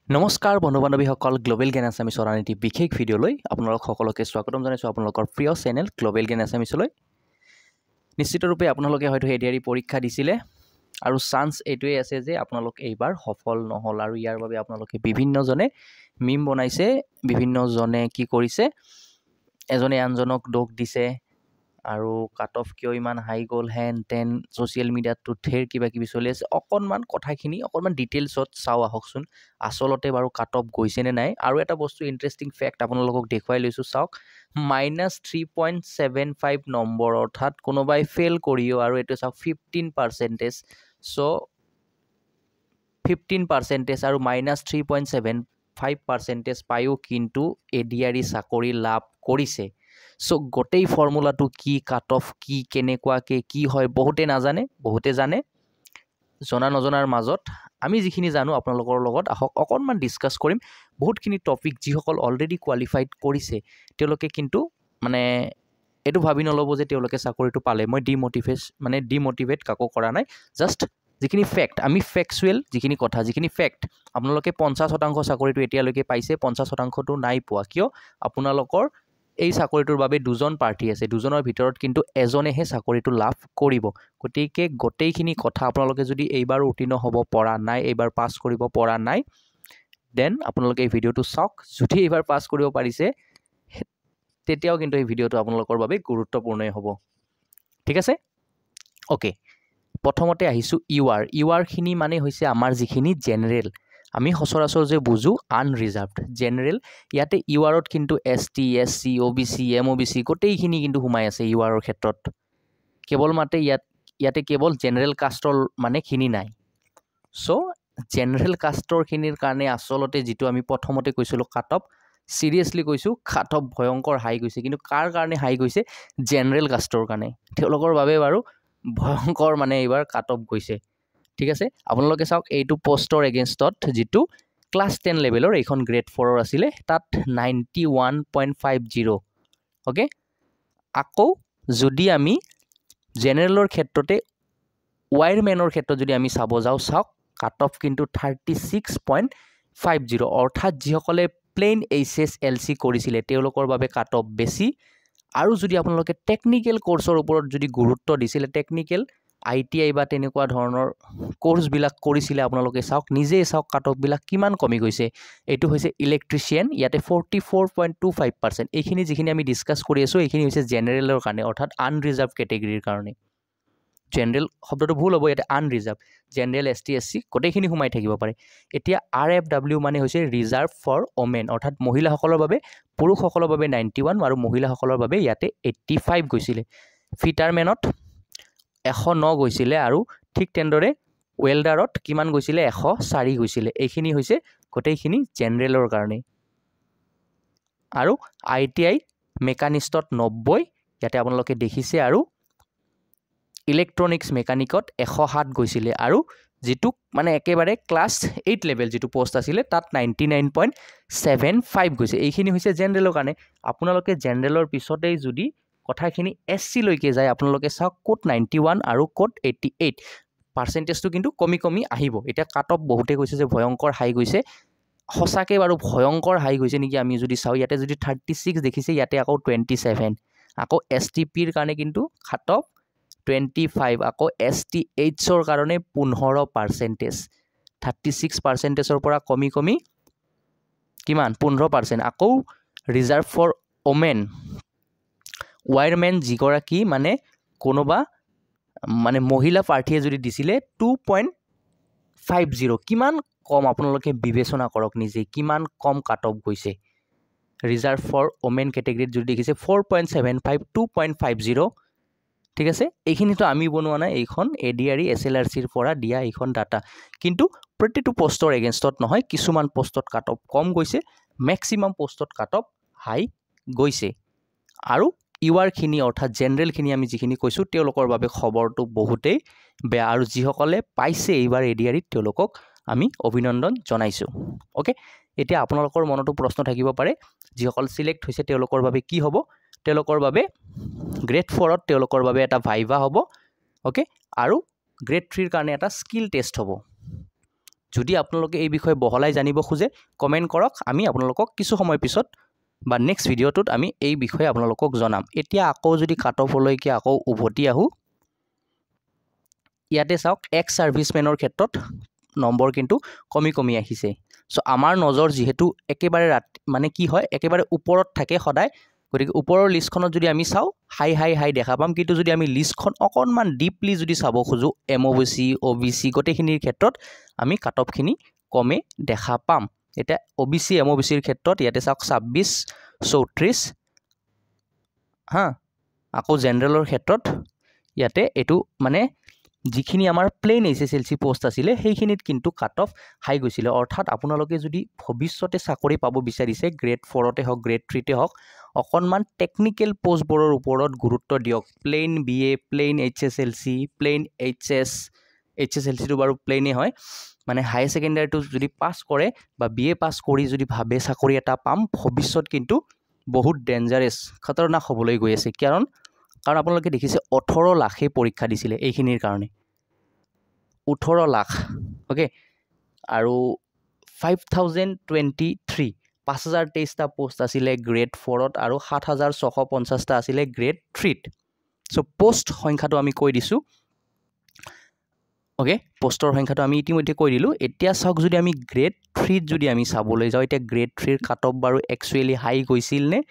নমস্কাৰ বন্ধু বান্ধৱীসকল গ্লোবেল জ্ঞান আছামিছৰ আন এটি বিশেষ ভিডিঅ'লৈ আপোনালোক সকলোকে স্বাগতম জনাইছোঁ আপোনালোকৰ প্ৰিয় চেনেল গ্লোবেল জ্ঞান আছামিছলৈ। নিশ্চিতৰূপে আপোনালোকে হয়তো এডিআৰই পৰীক্ষা দিছিলে আৰু চান্স এইটোৱে আছে যে আপোনালোক এইবাৰ সফল নহ'ল আৰু ইয়াৰ বাবে আপোনালোকে বিভিন্নজনে মিম বনাইছে, বিভিন্নজনে কি কৰিছে, এজনে আনজনক দোষ দিছে আৰু কাট অফ কিয় ইমান হাই গ'ল হেন তেন ছ'চিয়েল মিডিয়াতো ঢেৰ কিবা কিবি চলি আছে। অকণমান কথাখিনি অকণমান ডিটেইলছত চাওঁ আহকচোন, আচলতে বাৰু কাট অফ গৈছে নে নাই। আৰু এটা বস্তু ইণ্টাৰেষ্টিং ফেক্ট আপোনালোকক দেখুৱাই লৈছোঁ, চাওক -3.75 নম্বৰ, অৰ্থাৎ কোনোবাই ফেইল কৰিও, আৰু এইটো চাওক 15%। চ' 15% আৰু -3.75% পায়ো কিন্তু এডিআৰই চাকৰি লাভ কৰিছে। চ' গোটেই ফৰ্মুলাটো কি, কাট অফ কি, কেনেকুৱাকৈ কি হয় বহুতে নাজানে, বহুতে জানে। জনা নজনাৰ মাজত আমি যিখিনি জানো আপোনালোকৰ লগত আহক অকণমান ডিছকাছ কৰিম। বহুতখিনি টপিক যিসকল অলৰেডি কোৱালিফাইড কৰিছে তেওঁলোকে কিন্তু এইটো ভাবি নল'ব যে তেওঁলোকে চাকৰিটো পালে। মই ডিমটিভেট কাকো কৰা নাই, জাষ্ট যিখিনি ফেক্ট, আমি ফেক্টচুৱেল যিখিনি কথা, যিখিনি ফেক্ট, আপোনালোকে 50% চাকৰিটো এতিয়ালৈকে পাইছে, 50%টো নাই পোৱা। কিয়? আপোনালোকৰ এই চাকৰিটোৰ বাবে দুজন প্ৰাৰ্থী আছে, দুজনৰ ভিতৰত কিন্তু এজনেহে চাকৰিটো লাভ কৰিব। গতিকে গোটেইখিনি কথা আপোনালোকে যদি এইবাৰ উত্তীৰ্ণ হ'ব পৰা নাই, এইবাৰ পাছ কৰিব পৰা নাই, দেন আপোনালোকে এই ভিডিঅ'টো চাওক। যদি এইবাৰ পাছ কৰিব পাৰিছে তেতিয়াও কিন্তু এই ভিডিঅ'টো আপোনালোকৰ বাবে গুৰুত্বপূৰ্ণই হ'ব। ঠিক আছে, অ'কে। প্ৰথমতে আহিছোঁ ইউআৰখিনি মানে হৈছে আমাৰ যিখিনি জেনেৰেল, আমি সচৰাচৰ যে বুজোঁ আনৰিজাৰ্ভড জেনেৰেল। ইয়াতে ইউআৰত কিন্তু ST SC OBC MOBC গোটেইখিনি কিন্তু সোমাই আছে ইউআৰৰ ক্ষেত্ৰত। কেৱল ইয়াতে কেৱল জেনেৰেল কাষ্টৰ খিনি নাই। চ' জেনেৰেল কাষ্টৰখিনিৰ কাৰণে আচলতে যিটো আমি প্ৰথমতে কৈছিলোঁ কাট অফ, চিৰিয়াছলি কৈছোঁ কাট অফ ভয়ংকৰ হাই গৈছে। কিন্তু কাৰ কাৰণে হাই গৈছে? জেনেৰেল কাষ্টৰ কাৰণে। তেওঁলোকৰ বাবে বাৰু ভয়ংকৰ এইবাৰ কাট অফ গৈছে। ঠিক আছে, আপোনালোকে চাওক এইটো পষ্টৰ এগেইনষ্টত যিটো ক্লাছ 10 লেভেলৰ, এইখন গ্ৰেড 4 আছিলে, তাত 91.50। অ'কে, আকৌ যদি আমি জেনেৰেলৰ ক্ষেত্ৰতে ৱায়াৰমেনৰ ক্ষেত্ৰত যদি আমি চাব যাওঁ, চাওক কাট অফ কিন্তু 36.50, অৰ্থাৎ যিসকলে প্লেইন HSLC কৰিছিলে তেওঁলোকৰ বাবে কাট অফ বেছি। আৰু যদি আপোনালোকে টেকনিকেল কোৰ্চৰ ওপৰত যদি গুৰুত্ব দিছিলে, টেকনিকেল ITI বা তেনেকুৱা ধৰণৰ কোৰ্চবিলাক কৰিছিলে, আপোনালোকে চাওক, নিজেই চাওক কাট অফবিলাক কিমান কমি গৈছে। এইটো হৈছে ইলেক্ট্ৰিচিয়ান, ইয়াতে 44.25%। এইখিনি যিখিনি আমি ডিছকাছ কৰি আছোঁ এইখিনি হৈছে জেনেৰেলৰ কাৰণে, অৰ্থাৎ আনৰিজাৰ্ভ কেটেগৰীৰ কাৰণে। জেনেৰেল শব্দটো ভুল হ'ব, ইয়াতে আনৰিজাৰ্ভ, জেনেৰেল ST SC গোটেইখিনি সোমাই থাকিব পাৰে। এতিয়া RFW মানে হৈছে ৰিজাৰ্ভ ফৰ ওমেন, অৰ্থাৎ মহিলাসকলৰ বাবে, পুৰুষসকলৰ বাবে 91 আৰু মহিলাসকলৰ বাবে ইয়াতে 85 গৈছিলে। ফিটাৰমেনত 109 গৈছিলে আৰু ঠিক তেনেদৰে ৱেল্ডাৰত কিমান গৈছিলে? 104 গৈছিলে। এইখিনি হৈছে গোটেইখিনি জেনেৰেলৰ কাৰণে। আৰু ITI মেকানিষ্টত 90 ইয়াতে আপোনালোকে দেখিছে, আৰু ইলেক্ট্ৰনিক্স মেকানিকত 107 গৈছিলে, আৰু যিটো একেবাৰে ক্লাছ 8 লেভেল যিটো পষ্ট আছিলে তাত 99.75 গৈছে। এইখিনি হৈছে জেনেৰেলৰ কাৰণে। আপোনালোকে জেনেৰেলৰ পিছতেই যদি কথাখিনি SC লৈকে যায়, আপোনালোকে চাওক ক'ত 91 আৰু ক'ত 88, পাৰ্চেণ্টেজটো কিন্তু কমি কমি আহিব। এতিয়া কাট অফ বহুতে কৈছে যে ভয়ংকৰ হাই গৈছে, সঁচাকৈ বাৰু ভয়ংকৰ হাই গৈছে নেকি? আমি যদি চাওঁ ইয়াতে যদি 36 দেখিছে, ইয়াতে আকৌ 27, আকৌ STPৰ কাৰণে কিন্তু কাট অফ 25, আকৌ STHৰ কাৰণে 15%, 36%ৰ পৰা কমি কমি কিমান? 15%। আকৌ ৰিজাৰ্ভ ফৰ ওমেন, ৱায়াৰমেন যিগৰাকী কোনোবা মহিলা প্ৰাৰ্থীয়ে যদি দিছিলে 2.50, কিমান কম আপোনালোকে বিবেচনা কৰক নিজে, কিমান কম কাট অফ গৈছে। ৰিজাৰ্ভ ফৰ ওমেন কেটেগৰীত যদি দেখিছে 4.75, 2.50। ঠিক আছে, এইখিনিতো আমি বনোৱা নাই, এইখন ADRE SLRCৰ পৰা দিয়া এইখন ডাটা। কিন্তু প্ৰতিটো পষ্টৰ এগেইনষ্টত নহয়, কিছুমান পষ্টত কাট অফ কম গৈছে, মেক্সিমাম পষ্টত কাট অফ হাই গৈছে। আৰু ইউআৰখিনি অৰ্থাৎ জেনেৰেলখিনি আমি যিখিনি কৈছোঁ তেওঁলোকৰ বাবে খবৰটো বহুতেই বেয়া, আৰু যিসকলে পাইছে এইবাৰ ADREত তেওঁলোকক আমি অভিনন্দন জনাইছোঁ। অ'কে, এতিয়া আপোনালোকৰ মনতো প্ৰশ্ন থাকিব পাৰে, যিসকল চিলেক্ট হৈছে তেওঁলোকৰ বাবে কি হ'ব? তেওঁলোকৰ বাবে গ্ৰেড 4ত তেওঁলোকৰ বাবে এটা ভাইভা হ'ব। অ'কে, আৰু গ্ৰেড 3ৰ কাৰণে এটা স্কিল টেষ্ট হ'ব। যদি আপোনালোকে এই বিষয়ে বহলাই জানিব খোজে কমেণ্ট কৰক, আমি আপোনালোকক কিছু সময় পিছত বা নেক্সট ভিডিঅ'টোত আমি এই বিষয়ে আপোনালোকক জনাম। এতিয়া আকৌ যদি কাট অফলৈকে আকৌ উভতি আহোঁ, ইয়াতে চাওক এক্স ছাৰ্ভিচমেনৰ ক্ষেত্ৰত নম্বৰ কিন্তু কমি কমি আহিছে। চ' আমাৰ নজৰ যিহেতু একেবাৰে মানে কি হয় একেবাৰে ওপৰত থাকে সদায়, গতিকে ওপৰৰ লিষ্টখনত যদি আমি চাওঁ হাই হাই হাই দেখা পাম, কিন্তু যদি আমি লিষ্টখন অকণমান ডিপলি যদি চাব খোজোঁ MOBC OBC গোটেইখিনিৰ ক্ষেত্ৰত আমি কাট অফখিনি কমে দেখা পাম। এতিয়া OBC MOBCৰ ক্ষেত্ৰত ইয়াতে চাওক 26 34 হা, আকৌ জেনেৰেলৰ ক্ষেত্ৰত ইয়াতে এইটো মানে যিখিনি আমাৰ প্লেইন HSLC পোষ্ট আছিলে সেইখিনিত কিন্তু কাট অফ হাই গৈছিলে। অৰ্থাৎ আপোনালোকে যদি ভৱিষ্যতে চাকৰি পাব বিচাৰিছে গ্ৰেড 4তে হওক গ্ৰেড 3তে হওক, অকণমান টেকনিকেল পোষ্টবোৰৰ ওপৰত গুৰুত্ব দিয়ক। Plain BA plain HSLC plain HSLCটো বাৰু প্লেইনেই হয়, মানে হায়াৰ ছেকেণ্ডাৰীটো যদি পাছ কৰে বা BA পাছ কৰি যদি ভাবে চাকৰি এটা পাম, ভৱিষ্যত কিন্তু বহুত ডেঞ্জাৰাছ খতৰনাক হ'বলৈ গৈ আছে। কাৰণ আপোনালোকে দেখিছে 18 লাখে পৰীক্ষা দিছিলে এইখিনিৰ কাৰণে, 18 লাখ অ'কে, আৰু 5023 5023টা পোষ্ট আছিলে গ্ৰেড 4ত আৰু 7650টা আছিলে গ্ৰেড 3ত। চ' পোষ্ট সংখ্যাটো আমি কৈ দিছোঁ, অ'কে, পোষ্টৰ সংখ্যাটো আমি ইতিমধ্যে কৈ দিলোঁ। এতিয়া চাওক যদি আমি গ্ৰেড 3ত যদি আমি চাবলৈ যাওঁ, এতিয়া গ্ৰেড 3ৰ কাট অফ বাৰু একচুৱেলি হাই গৈছিল নে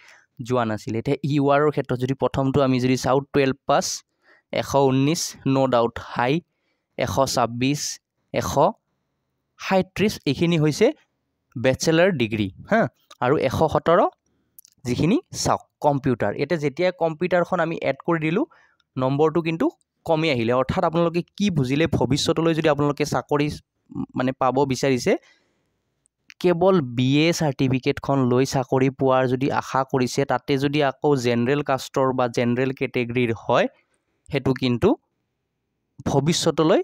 যোৱা নাছিল। এতিয়া URৰ ক্ষেত্ৰত যদি প্ৰথমটো আমি যদি চাওঁ 12 পাছ 119 ন' ডাউট হাই, 126 137 এইখিনি হৈছে বেচেলাৰ ডিগ্ৰী হা, আৰু 117 যিখিনি চাওক কম্পিউটাৰ। এতিয়া যেতিয়া কম্পিউটাৰখন আমি এড কৰি দিলোঁ নম্বৰটো কিন্তু কমি আহিলে। অৰ্থাৎ আপোনালোকে কি বুজিলে, ভৱিষ্যতলৈ যদি আপোনালোকে চাকৰি মানে পাব বিচাৰিছে, কেৱল BA চাৰ্টিফিকেটখন লৈ চাকৰি পোৱাৰ যদি আশা কৰিছে, তাতে যদি আকৌ জেনেৰেল কাষ্টৰ বা জেনেৰেল কেটেগৰীৰ হয়, সেইটো কিন্তু ভৱিষ্যতলৈ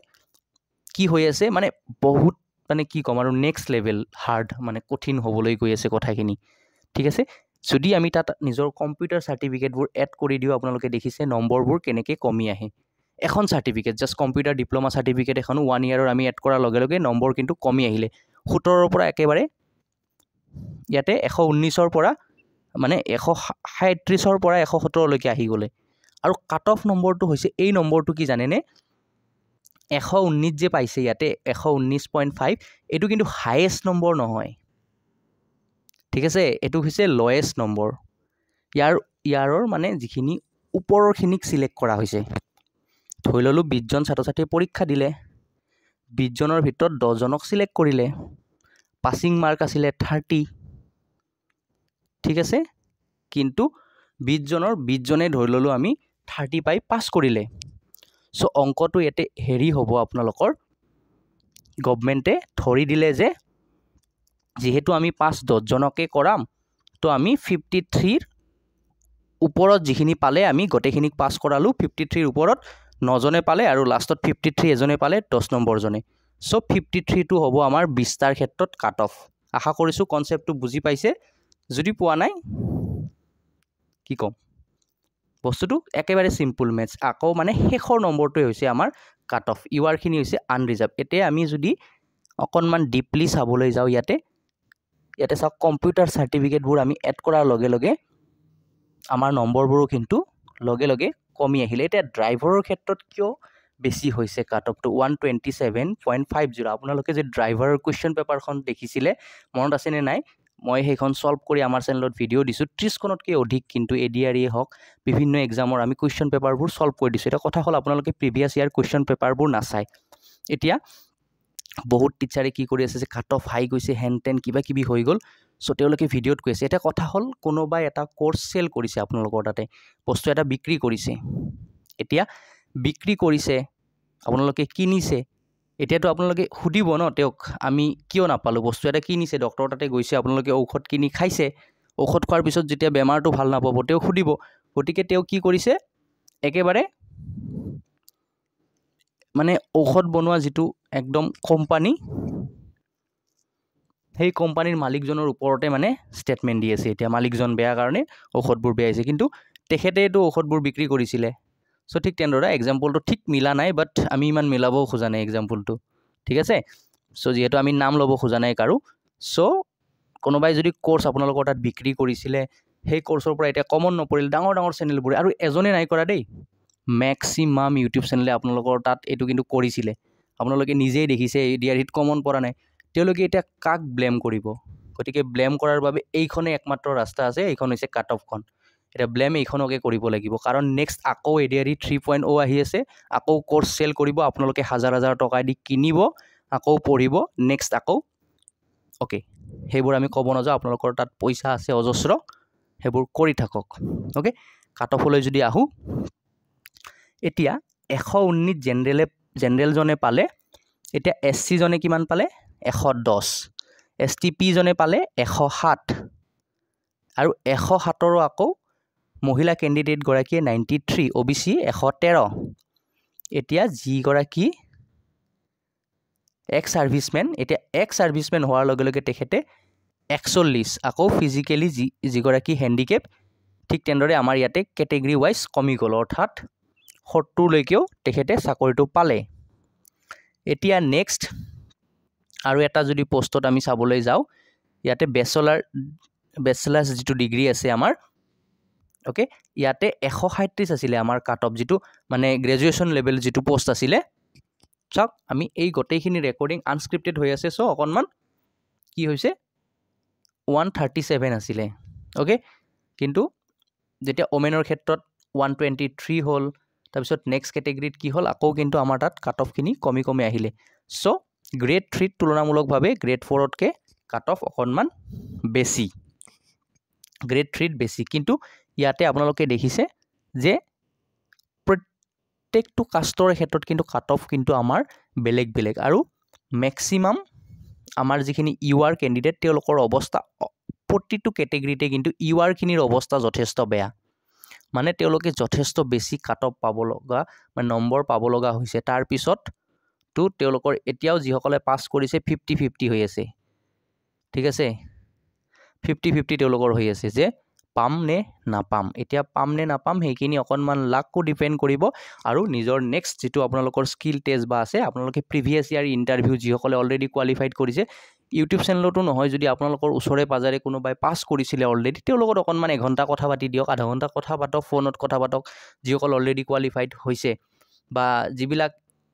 কি হৈ আছে মানে বহুত মানে কি ক'ম আৰু নেক্সট লেভেল হাৰ্ড মানে কঠিন হ'বলৈ গৈ আছে কথাখিনি, ঠিক আছে। যদি আমি তাত নিজৰ কম্পিউটাৰ চাৰ্টিফিকেটবোৰ এড কৰি দিওঁ, আপোনালোকে দেখিছে নম্বৰবোৰ কেনেকৈ কমি আহে। এখন certificate just computer diploma certificate এখনো 1 ইয়াৰৰ আমি এড কৰাৰ লগে লগে নম্বৰ কিন্তু কমি আহিলে 17ৰ পৰা একেবাৰে ইয়াতে 119ৰ পৰা মানে 137ৰ পৰা 117লৈকে আহি গ'লে। আৰু কাট অফ নম্বৰটো হৈছে এই নম্বৰটো কি জানেনে, 119 যে পাইছে ইয়াতে 119.5, এইটো কিন্তু হায়েষ্ট নম্বৰ নহয়, ঠিক আছে, এইটো হৈছে লয়েষ্ট নম্বৰ। ইয়াৰৰ মানে যিখিনি ওপৰৰখিনিক চিলেক্ট কৰা হৈছে। ধৰি ল'লোঁ 20 জন ছাত্ৰ ছাত্ৰীয়ে পৰীক্ষা দিলে, 20 জনৰ ভিতৰত 10 জনক চিলেক্ট কৰিলে, পাছিং মাৰ্ক আছিলে 30, ঠিক আছে, কিন্তু 20 জনৰ 20 জনে ধৰি ল'লোঁ আমি 30 পাই পাছ কৰিলে। চ' অংকটো ইয়াতে হেৰি হ'ব, আপোনালোকৰ গভমেণ্টে ধৰি দিলে যে যিহেতু আমি 10 জনকে কৰাম, তো আমি 53ৰ ওপৰত যিখিনি পালে আমি গোটেইখিনিক পাছ কৰালোঁ, 53ৰ ওপৰত 9 জনে পালে আৰু লাষ্টত 53 এজনে পালে 10 নম্বৰজনে। চ' 53টো হ'ব আমাৰ 20টাৰ ক্ষেত্ৰত কাট অফ। আশা কৰিছোঁ কনচেপ্টটো বুজি পাইছে, যদি পোৱা নাই কি ক'ম, বস্তুটো একেবাৰে চিম্পুল মেথছ। আকৌ মানে শেষৰ নম্বৰটোৱে হৈছে আমাৰ কাট অফ, URখিনি হৈছে আনৰিজাৰ্ভ। এতিয়া আমি যদি অকণমান ডিপলি চাবলৈ যাওঁ, ইয়াতে চাওক কম্পিউটাৰ চাৰ্টিফিকেটবোৰ আমি এড কৰাৰ লগে লগে আমাৰ নম্বৰবোৰো কিন্তু লগে লগে কমি আহিলে। এতিয়া ড্ৰাইভাৰৰ ক্ষেত্ৰত কিয় বেছি হৈছে কাট অফটো 127.50। আপোনালোকে যে ড্ৰাইভাৰৰ কুৱেশ্যন পেপাৰখন দেখিছিলে মনত আছেনে নাই, মই সেইখন ছল্ভ কৰি আমাৰ চেনেলত ভিডিঅ' দিছোঁ। 30খনতকৈ অধিক কিন্তু ADRE হওক বিভিন্ন এক্সামৰ আমি কুৱেশ্যন পেপাৰবোৰ ছল্ভ কৰি দিছোঁ। এতিয়া কথা হ'ল আপোনালোকে প্ৰিভিয়াছ ইয়াৰ কুৱেশ্যন পেপাৰবোৰ নাচায়। এতিয়া বহুত টিচাৰে কি কৰি আছে যে কাট অফ হাই গৈছে, হেন টেন কিবা কিবি হৈ গ'ল, চ' তেওঁলোকে ভিডিঅ'ত কৈছে। এতিয়া কথা হ'ল কোনোবাই এটা কোৰ্চ চেল কৰিছে আপোনালোকৰ তাতে, বস্তু এটা বিক্ৰী কৰিছে। এতিয়া বিক্ৰী কৰিছে, আপোনালোকে কিনিছে, এতিয়াতো আপোনালোকে সুধিব ন তেওঁক, আমি কিয় নাপালোঁ, বস্তু এটা কিনিছে, ডক্টৰৰ তাতে গৈছে, আপোনালোকে ঔষধ কিনি খাইছে, ঔষধ খোৱাৰ পিছত যেতিয়া বেমাৰটো ভাল নাপাব তেওঁক সুধিব। গতিকে তেওঁ কি কৰিছে, একেবাৰে মানে ঔষধ বনোৱা যিটো একদম কোম্পানী, সেই কোম্পানীৰ মালিকজনৰ ওপৰতে মানে ষ্টেটমেণ্ট দি আছে। এতিয়া মালিকজন বেয়া কাৰণে ঔষধবোৰ বেয়া হৈছে, কিন্তু তেখেতেতো ঔষধবোৰ বিক্ৰী কৰিছিলে। চ' ঠিক তেনেদৰে এক্সাম্পলটো ঠিক মিলা নাই, বাট আমি ইমান মিলাবও খোজা নাই এক্সাম্পলটো, ঠিক আছে। চ' যিহেতু আমি নাম ল'ব খোজা নাই কাৰো, চ' কোনোবাই যদি কোৰ্চ আপোনালোকৰ তাত বিক্ৰী কৰিছিলে, সেই কোৰ্চৰ পৰা এতিয়া কমন নপৰিল, ডাঙৰ ডাঙৰ চেনেলবোৰে, আৰু এজনে নাই কৰা দেই, মেক্সিমাম ইউটিউব চেনেলে আপোনালোকৰ তাত এইটো কিন্তু কৰিছিলে, আপোনালোকে নিজেই দেখিছে ADREত কমন পৰা নাই, তেওঁলোকে এতিয়া কাক ব্লেম কৰিব? গতিকে ব্লেম কৰাৰ বাবে এইখনেই একমাত্ৰ ৰাস্তা আছে, এইখন হৈছে কাট অফখন। এতিয়া ব্লেম এইখনকে কৰিব লাগিব, কাৰণ নেক্সট আকৌ ADRE 3.0 আহি আছে, আকৌ কোৰ্চ চেল কৰিব, আপোনালোকে হাজাৰ হাজাৰ টকা দি কিনিব, আকৌ পঢ়িব, নেক্সট আকৌ অ'কে, সেইবোৰ আমি ক'ব নাযাওঁ, আপোনালোকৰ তাত পইচা আছে অজস্ৰ, সেইবোৰ কৰি থাকক। অ'কে, কাট অফলৈ যদি আহোঁ, এতিয়া 119 জেনেৰেলজনে পালে, এতিয়া SC জনে কিমান পালে? 110, STP জনে পালে 107, আৰু 107ৰো আকৌ মহিলা কেণ্ডিডেটগৰাকীয়ে 93, OBC 113। এতিয়া যিগৰাকী এক্স ছাৰ্ভিচমেন, এতিয়া এক্স ছাৰ্ভিচমেন হোৱাৰ লগে লগে তেখেতে 41, আকৌ ফিজিকেলি যিগৰাকী হেণ্ডিকেপ, ঠিক তেনেদৰে আমাৰ ইয়াতে কেটেগৰী ৱাইজ কমি গ'ল, অৰ্থাৎ 70লৈকেও তেখেতে চাকৰিটো পালে। এতিয়া নেক্সট আৰু এটা যদি পোষ্টত আমি চাবলৈ যাওঁ, ইয়াতে বেচেলাৰ্ছ যিটো ডিগ্ৰী আছে আমাৰ, অ'কে, ইয়াতে 137 আছিলে আমাৰ কাট অফ, যিটো মানে গ্ৰেজুৱেশ্যন লেভেল যিটো পোষ্ট আছিলে। চাওক, আমি এই গোটেইখিনি ৰেকৰ্ডিং আনস্ক্ৰিপ্টেড হৈ আছে, চ' অকণমান কি হৈছে 137 আছিলে, অ'কে, কিন্তু যেতিয়া ওমেনৰ ক্ষেত্ৰত 123 হ'ল, তাৰপিছত নেক্সট কেটেগৰীত কি হ'ল, আকৌ কিন্তু আমাৰ তাত কাট অফখিনি কমি কমি আহিলে। চ' গ্ৰেড 3ত তুলনামূলকভাৱে গ্ৰেড 4তকৈ কাট অফ অকণমান বেছি, গ্ৰেড 3ত বেছি, কিন্তু ইয়াতে আপোনালোকে দেখিছে যে প্ৰত্যেকটো কাষ্টৰ ক্ষেত্ৰত কিন্তু কাট অফ কিন্তু আমাৰ বেলেগ বেলেগ, আৰু মেক্সিমাম আমাৰ যিখিনি UR কেণ্ডিডেট, তেওঁলোকৰ অৱস্থা প্ৰতিটো কেটেগৰীতে কিন্তু URখিনিৰ অৱস্থা যথেষ্ট বেয়া, মানে তেওঁলোকে যথেষ্ট বেছি কাট অফ পাব লগা, মানে নম্বৰ পাব লগা হৈছে। তাৰপিছততো তেওঁলোকৰ এতিয়াও যিসকলে পাছ কৰিছে 50-50 হৈ আছে, ঠিক আছে, 50-50 তেওঁলোকৰ হৈ আছে, যে পাম নে নাপাম। এতিয়া পাম নে নাপাম সেইখিনি অকণমান লাকো ডিপেণ্ড কৰিব, আৰু নিজৰ নেক্সট যিটো আপোনালোকৰ স্কিল টেষ্ট বা আছে, আপোনালোকে প্ৰিভিয়াছ ইয়াৰ ইণ্টাৰভিউ যিসকলে অলৰেডি কোৱালিফাইড কৰিছে, ইউটিউব চেনেলতো নহয়, যদি আপোনালোকৰ ওচৰে পাজৰে কোনোবাই পাছ কৰিছিলে অলৰেডি, তেওঁলোকৰ অকণমান এঘণ্টা কথা পাতি দিয়ক, আধা ঘণ্টা কথা পাতক, ফোনত কথা পাতক, যিসকল অলৰেডি কোৱালিফাইড হৈছে, বা যিবিলাক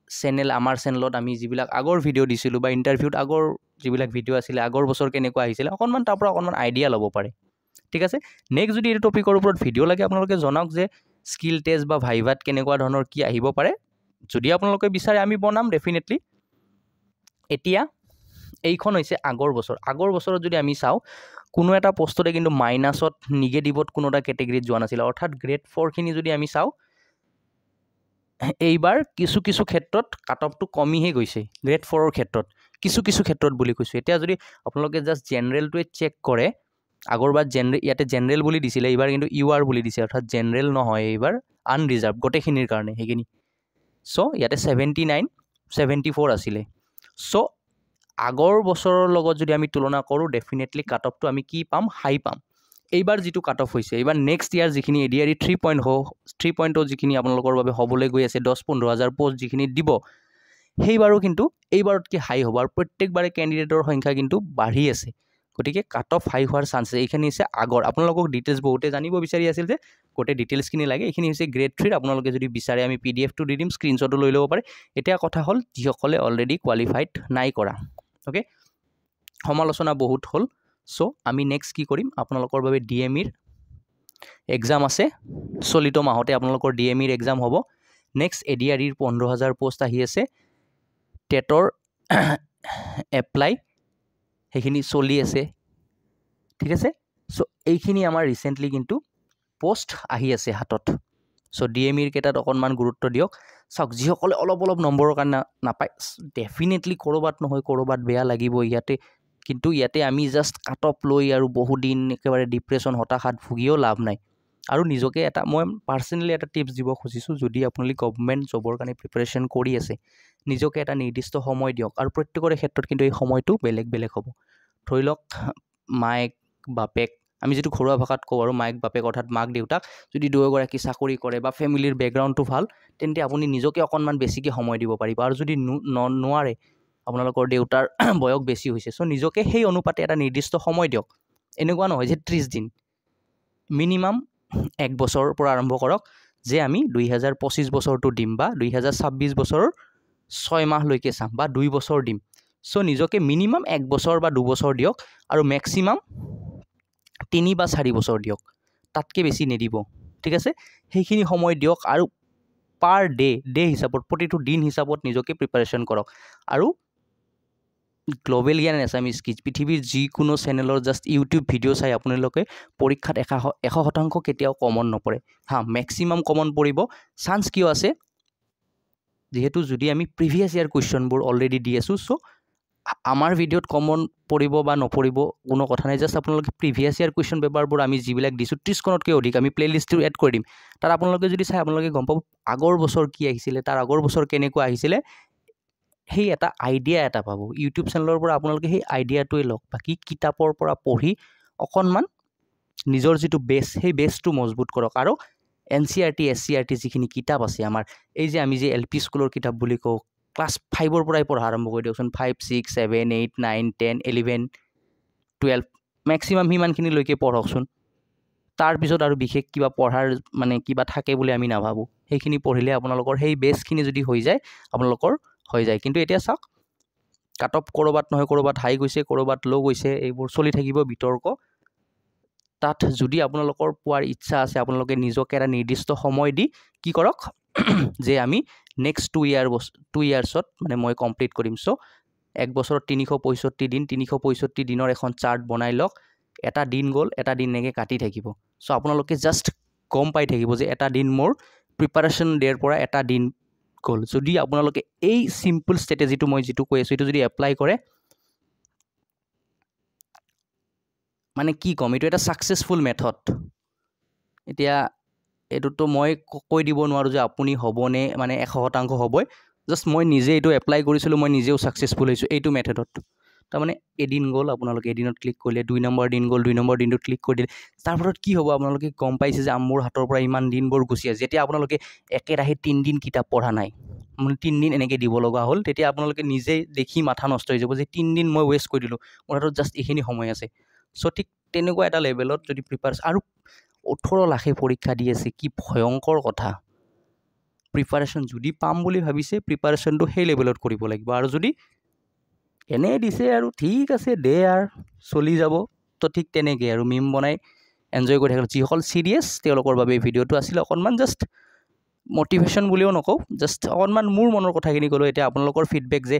চেনেল, আমাৰ চেনেলত আমি যিবিলাক আগৰ ভিডিঅ' দিছিলোঁ, বা ইণ্টাৰভিউত আগৰ যিবিলাক ভিডিঅ' আছিলে, আগৰ বছৰ কেনেকুৱা আহিছিলে, অকণমান তাৰ পৰা অকণমান আইডিয়া ল'ব পাৰে, ঠিক আছে। নেক্সট যদি এইটো টপিকৰ ওপৰত ভিডিঅ' লাগে, আপোনালোকে জনাওক যে স্কিল টেষ্ট বা ভাইভাত কেনেকুৱা ধৰণৰ কি আহিব পাৰে, যদি আপোনালোকে বিচাৰে আমি বনাম ডেফিনেটলি। এতিয়া এইখন হৈছে আগৰ বছৰত যদি আমি চাওঁ, কোনো এটা পোষ্টতে কিন্তু মাইনাছত, নিগেটিভত কোনো এটা কেটেগৰীত যোৱা নাছিলে, অৰ্থাৎ গ্ৰেড 4খিনি যদি আমি চাওঁ, এইবাৰ কিছু কিছু ক্ষেত্ৰত কাট অফটো কমিহে গৈছে, গ্ৰেড 4ৰ ক্ষেত্ৰত, কিছু ক্ষেত্ৰত বুলি কৈছোঁ। এতিয়া যদি আপোনালোকে জাষ্ট জেনেৰেলটোৱে চেক কৰে, আগৰবাৰ ইয়াতে জেনেৰেল বুলি দিছিলে, এইবাৰ কিন্তু UR বুলি দিছে, অৰ্থাৎ জেনেৰেল নহয়, এইবাৰ আনৰিজাৰ্ভ গোটেইখিনিৰ কাৰণে সেইখিনি। চ' ইয়াতে 79, 74 আছিলে। চ' আগৰ বছৰৰ লগত যদি আমি তুলনা কৰোঁ, ডেফিনেটলি কাট অফটো আমি কি পাম? হাই পাম। এইবাৰ যিটো কাট অফ হৈছে, এইবাৰ নেক্সট ইয়াৰ যিখিনি ADRE 3.0 যিখিনি আপোনালোকৰ বাবে হ'বলৈ গৈ আছে, 10-15 হাজাৰ পোষ্ট যিখিনি দিব, সেইবাৰো কিন্তু এইবাৰতকৈ হাই হ'ব, আৰু প্ৰত্যেকবাৰে কেণ্ডিডেটৰ সংখ্যা কিন্তু বাঢ়ি আছে, গতিকে কাট অফ হাই হোৱাৰ চান্স আছে। এইখিনি হৈছে আগৰ, আপোনালোকক ডিটেইলছ বহুতে জানিব বিচাৰি আছিল যে গোটেই ডিটেইলছখিনি লাগে, এইখিনি হৈছে গ্ৰেড 3। আপোনালোকে যদি বিচাৰে আমি PDF-টো দি দিম, স্ক্ৰীনশ্বটো লৈ ল'ব পাৰে। এতিয়া কথা হ'ল, যিসকলে অলৰেডি কোৱালিফাইড নাই কৰা, অ'কে, সমালোচনা বহুত হ'ল। চ' আমি নেক্সট কি কৰিম, আপোনালোকৰ বাবে DME-ৰ এক্সাম আছে, চলিত মাহতে আপোনালোকৰ DME-ৰ এক্সাম হ'ব। নেক্সট ADRE-ৰ 15,000 পোষ্ট আহি আছে, টেটৰ এপ্লাই সেইখিনি চলি আছে, ঠিক আছে। চ' এইখিনি আমাৰ ৰিচেণ্টলি কিন্তু পোষ্ট আহি আছে হাতত। চ' DME-ৰ কেইটাত অকণমান গুৰুত্ব দিয়ক। চাওক, যিসকলে অলপ নম্বৰৰ কাৰণে নাপায়, ডেফিনেটলি ক'ৰবাত নহয় ক'ৰবাত বেয়া লাগিব ইয়াতে, কিন্তু ইয়াতে আমি জাষ্ট কাট অফ লৈ আৰু বহুদিন একেবাৰে ডিপ্ৰেশ্যন, হতাশাত ভুগিও লাভ নাই। আৰু নিজকে মই পাৰ্চনেলি এটা টিপছ দিব খুজিছোঁ, যদি আপোনালোকে গভৰ্ণমেণ্ট জবৰ কাৰণে প্ৰিপাৰেশ্যন কৰি আছে, নিজকে এটা নিৰ্দিষ্ট সময় দিয়ক, আৰু প্ৰত্যেকৰে ক্ষেত্ৰত কিন্তু এই সময়টো বেলেগ বেলেগ হ'ব। ধৰি লওক, মায়েক বাপেক, আমি যিটো ঘৰুৱা ভাষাত কওঁ আৰু মায়েক বাপেক, অৰ্থাৎ মাক দেউতাক যদি দুয়োগৰাকী চাকৰি কৰে বা ফেমিলিৰ বেকগ্ৰাউণ্ডটো ভাল, তেন্তে আপুনি নিজকে অকণমান বেছিকৈ সময় দিব পাৰিব। আৰু যদি নোৱাৰে, আপোনালোকৰ দেউতাৰ বয়স বেছি হৈছে, চ' নিজকে সেই অনুপাতে এটা নিৰ্দিষ্ট সময় দিয়ক। এনেকুৱা নহয় যে 30 দিন, মিনিমাম 1 বছৰৰ পৰা আৰম্ভ কৰক যে আমি 2025 বছৰটো দিম বা 2026 বছৰৰ 6 মাহলৈকে চাম বা 2 বছৰ দিম। চ' নিজকে মিনিমাম 1 বছৰ বা 2 বছৰ দিয়ক আৰু মেক্সিমাম 3 বা 4 বছৰ দিয়ক, তাতকৈ বেছি নিদিব। ঠিক আছে, সেইখিনি সময় দিয়ক আৰু পাৰ ডে হিচাপত, প্ৰতিটো দিন হিচাপত নিজকে প্ৰিপাৰেশ্যন কৰক। আৰু গ্ল'বেল জ্ঞান এছামিজ কিডছ, পৃথিৱীৰ যিকোনো চেনেলৰ জাষ্ট ইউটিউব ভিডিঅ' চাই আপোনালোকে পৰীক্ষাত 100% কেতিয়াও কমন নপৰে। মেক্সিমাম কমন পৰিব। চান্স কিয় আছে? যিহেতু যদি আমি প্ৰিভিয়াছ ইয়াৰ কুৱেশ্যনবোৰ অলৰেডি দি আছোঁ, চ' আমাৰ ভিডিঅ'ত কমন পৰিব বা নপৰিব কোনো কথা নাই। জাষ্ট আপোনালোকে প্ৰিভিয়াছ ইয়াৰ কুৱেশ্যন পেপাৰবোৰ আমি যিবিলাক দিছোঁ 30খনতকৈ অধিক আমি প্লে'লিষ্টটো এড কৰি দিম। তাত আপোনালোকে যদি চাই আপোনালোকে গম পাব আগৰ বছৰ কি আহিছিলে, তাৰ আগৰ বছৰ কেনেকুৱা আহিছিলে, সেই এটা আইডিয়া এটা পাব। ইউটিউব চেনেলৰ পৰা আপোনালোকে সেই আইডিয়াটোৱে লওক, বাকী কিতাপৰ পৰা পঢ়ি অকণমান নিজৰ যিটো বেছ, সেই বেছটো মজবুত কৰক। আৰু NCERT SCERT যিখিনি কিতাপ আছে আমাৰ, এই যে আমি যে LP স্কুলৰ কিতাপ বুলি কওঁ, ক্লাছ 5ৰ পৰাই পঢ়া আৰম্ভ কৰি দিয়কচোন। 5, 6, 7, 8, 9, 10, 11, 12 মেক্সিমাম সিমানখিনিলৈকে পঢ়কচোন। তাৰপিছত আৰু বিশেষ কিবা পঢ়াৰ মানে কিবা থাকে বুলি আমি নাভাবোঁ। সেইখিনি পঢ়িলে আপোনালোকৰ সেই বেছখিনি যদি হৈ যায়, আপোনালোকৰ হৈ যায়। কিন্তু এতিয়া চাওক, কাট অফ ক'ৰবাত নহয় ক'ৰবাত হাই গৈছে, ক'ৰবাত ল' গৈছে, এইবোৰ চলি থাকিব বিতৰ্ক। তাত যদি আপোনালোকৰ পোৱাৰ ইচ্ছা আছে, আপোনালোকে নিজকে এটা নিৰ্দিষ্ট সময় দি কি কৰক যে আমি নেক্সট 2 ইয়াৰ্ছত মানে মই কমপ্লিট কৰিম। চ' 1 বছৰত 365 দিন, 365 দিনৰ এখন চাৰ্ট বনাই লওক। এটা দিন গ'ল, এটা দিন এনেকৈ কাটি থাকিব। চ' আপোনালোকে জাষ্ট গম পাই থাকিব যে এটা দিন মোৰ প্ৰিপাৰেশ্যন ডে'ৰ পৰা এটা দিন গ'ল। যদি আপোনালোকে এই চিম্পল ষ্ট্ৰেটেজিটো মই যিটো কৈ আছোঁ, এইটো যদি এপ্লাই কৰে, মানে কি ক'ম, এইটো এটা ছাকচেছফুল মেথড। এতিয়া এইটোতো মই কৈ দিব নোৱাৰোঁ যে আপুনি হ'বনে, মানে 100% হ'বই। জাষ্ট মই নিজে এইটো এপ্লাই কৰিছিলোঁ, মই নিজেও ছাকচেছফুল হৈছোঁ এইটো মেথডত। তাৰমানে এদিন গ'ল, আপোনালোকে এদিনত ক্লিক কৰিলে, 2 নম্বৰ দিন গ'ল, 2 নম্বৰ দিনটোত ক্লিক কৰি দিলে। তাৰ ফলত কি হ'ব, আপোনালোকে গম পাইছে যে মোৰ হাতৰ পৰা ইমান দিনবোৰ গুচি আছে। যেতিয়া আপোনালোকে একেৰাহে 3 দিন কিতাপ পঢ়া নাই, 3 দিন এনেকৈ দিব লগা হ'ল, তেতিয়া আপোনালোকে নিজেই দেখি মাথা নষ্ট হৈ যাব যে 3 দিন মই ৱেষ্ট কৰি দিলোঁ, মোৰ হাতত জাষ্ট এইখিনি সময় আছে। চ' ঠিক তেনেকুৱা এটা লেভেলত যদি প্ৰিপাৰেশ্যন, আৰু 18 লাখে পৰীক্ষা দি আছে, কি ভয়ংকৰ কথা। প্ৰিপাৰেশ্যন যদি পাম বুলি ভাবিছে, প্ৰিপাৰেশ্যনটো সেই লেভেলত কৰিব লাগিব। আৰু যদি এনেই দিছে আৰু ঠিক আছে দে আৰু চলি যাব, তো ঠিক তেনেকৈ আৰু মিম বনাই এনজয় কৰি থাকিব। যিসকল চিৰিয়াছ তেওঁলোকৰ বাবে এই ভিডিঅ'টো আছিলে। অকণমান জাষ্ট মটিভেশ্যন বুলিও নকওঁ, জাষ্ট অকণমান মোৰ মনৰ কথাখিনি ক'লোঁ। এতিয়া আপোনালোকৰ ফিডবেক যে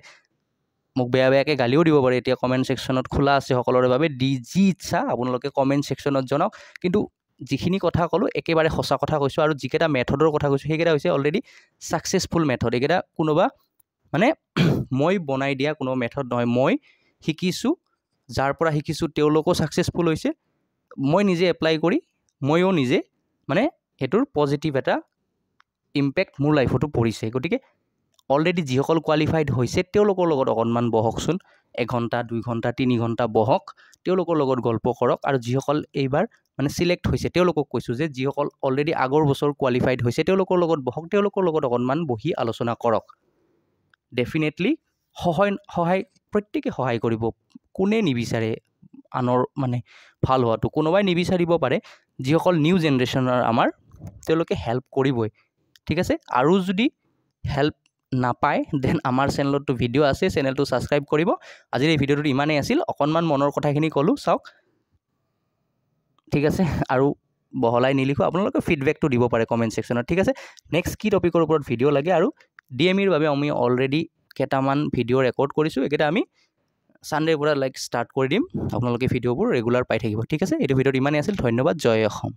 মোক বেয়াকৈ গালিও দিব পাৰে, এতিয়া কমেণ্ট ছেকশ্যনত খোলা আছে সকলোৰে বাবে। যি ইচ্ছা আপোনালোকে কমেণ্ট ছেকশ্যনত জনাওক। কিন্তু যিখিনি কথা ক'লোঁ একেবাৰে সঁচা কথা কৈছোঁ। আৰু যিকেইটা মেথডৰ কথা কৈছোঁ সেইকেইটা হৈছে অলৰেডি ছাকচেছফুল মেথড। এইকেইটা কোনোবা মানে মই বনাই দিয়া কোনো মেথড নহয়, মই শিকিছোঁ, যাৰ পৰা শিকিছোঁ তেওঁলোকো ছাকচেছফুল হৈছে। মই নিজে এপ্লাই কৰি ময়ো নিজে মানে সেইটোৰ পজিটিভ এটা ইম্পেক্ট মোৰ লাইফতো পৰিছে। গতিকে অলৰেডি যিসকল কোৱালিফাইড হৈছে তেওঁলোকৰ লগত অকণমান বহকচোন, 1 ঘণ্টা 2 ঘণ্টা 3 ঘণ্টা বহক, তেওঁলোকৰ লগত গল্প কৰক। আৰু যিসকল এইবাৰ মানে চিলেক্ট হৈছে তেওঁলোকক কৈছোঁ যে যিসকল অলৰেডি আগৰ বছৰ কোৱালিফাইড হৈছে তেওঁলোকৰ লগত বহক, তেওঁলোকৰ লগত অকণমান বহি আলোচনা কৰক। ডেফিনেটলি সহায় প্ৰত্যেকে সহায় কৰিব। কোনে নিবিচাৰে আনৰ মানে ভাল হোৱাটো, কোনোবাই নিবিচাৰিব পাৰে। যিসকল নিউ জেনেৰেশ্যনৰ আমাৰ, তেওঁলোকে হেল্প কৰিবই। ঠিক আছে, আৰু যদি হেল্প নাপায় দেন আমাৰ চেনেলতো ভিডিঅ' আছে, চেনেলটো ছাবস্ক্ৰাইব কৰিব। আজিৰ এই ভিডিঅ'টোত ইমানেই আছিল, অকণমান মনৰ কথাখিনি ক'লোঁ, চাওক। ঠিক আছে, আৰু বহলাই নিলিখোঁ, আপোনালোকে ফিডবেকটো দিব পাৰে কমেণ্ট ছেকশ্যনত। ঠিক আছে, নেক্সট কি টপিকৰ ওপৰত ভিডিঅ' লাগে, আৰু DMEৰ বাবে আমি অলৰেডি কেইটামান ভিডিঅ' ৰেকৰ্ড কৰিছোঁ, এইকেইটা আমি ছানডেৰ পৰা ষ্টাৰ্ট কৰি দিম। আপোনালোকে ভিডিঅ'বোৰ ৰেগুলাৰ পাই থাকিব। ঠিক আছে, এইটো ভিডিঅ'ত ইমানেই আছিল, ধন্যবাদ, জয় অসম।